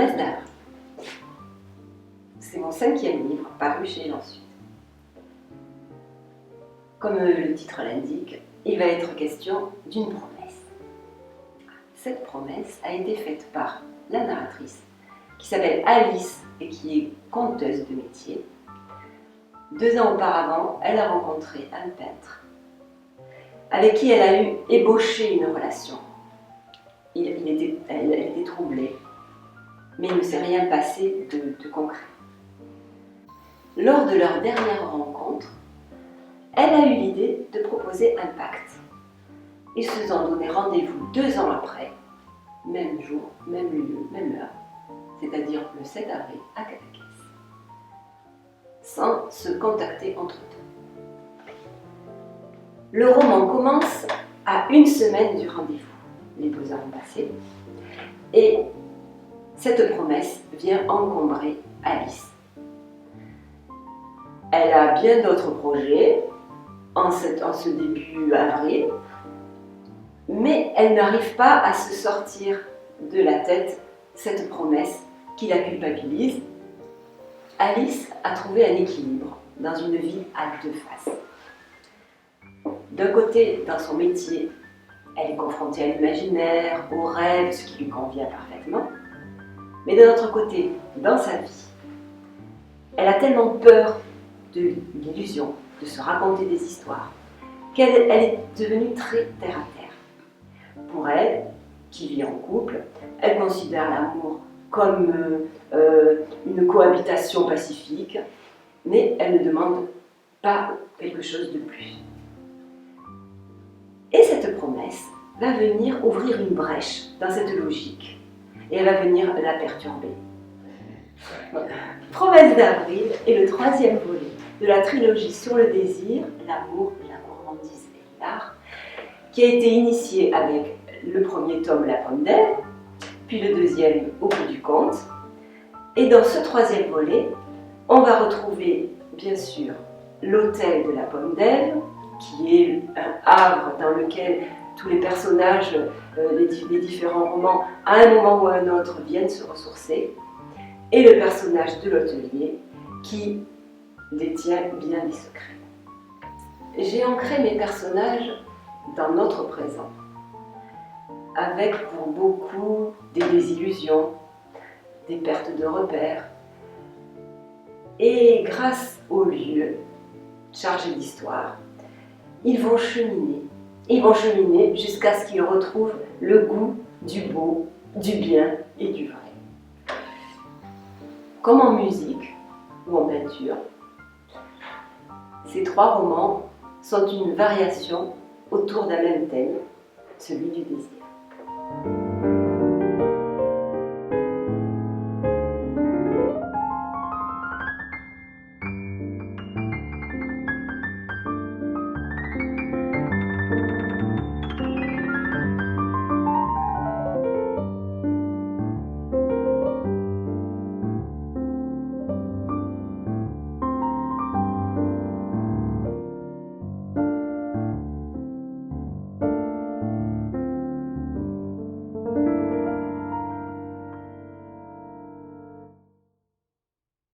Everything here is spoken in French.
Promesse d'amour. C'est mon 5e livre paru chez Lansuite. Comme le titre l'indique, il va être question d'une promesse. Cette promesse a été faite par la narratrice, qui s'appelle Alice et qui est conteuse de métier. 2 ans auparavant, elle a rencontré un peintre avec qui elle a ébauché une relation. Elle était troublée, mais il ne s'est rien passé de concret. Lors de leur dernière rencontre, elle a eu l'idée de proposer un pacte. Ils se sont donné rendez-vous 2 ans après, même jour, même lieu, même heure, c'est-à-dire le 7 avril à Cadaqués, sans se contacter entre-temps. Le roman commence à 1 semaine du rendez-vous. Les beaux-arts ont passé et cette promesse vient encombrer Alice. Elle a bien d'autres projets en ce début avril, mais elle n'arrive pas à se sortir de la tête cette promesse qui la culpabilise. Alice a trouvé un équilibre dans une vie à 2 faces. D'un côté, dans son métier, elle est confrontée à l'imaginaire, au rêve, ce qui lui convient parfaitement. Mais de l'autre côté, dans sa vie, elle a tellement peur de l'illusion, de se raconter des histoires, qu'elle est devenue très terre à terre. Pour elle, qui vit en couple, elle considère l'amour comme une cohabitation pacifique, mais elle ne demande pas quelque chose de plus. Et cette promesse va venir ouvrir une brèche dans cette logique et elle va venir la perturber. Promesse d'avril est le 3e volet de la trilogie sur le désir, l'amour, la gourmandise et l'art, qui a été initiée avec le 1er tome, La Pomme d'Ève, puis le 2e, Au bout du conte. Et dans ce 3e volet, on va retrouver bien sûr l'hôtel de la Pomme d'Ève, qui est un havre dans lequel tous les personnages, les différents romans, à un moment ou à un autre, viennent se ressourcer, et le personnage de l'hôtelier qui détient bien des secrets. J'ai ancré mes personnages dans notre présent, avec pour beaucoup des désillusions, des pertes de repères, et grâce aux lieux chargés d'histoire, ils vont cheminer jusqu'à ce qu'ils retrouvent le goût du beau, du bien et du vrai. Comme en musique ou en peinture, ces 3 romans sont une variation autour d'un même thème, celui du désir.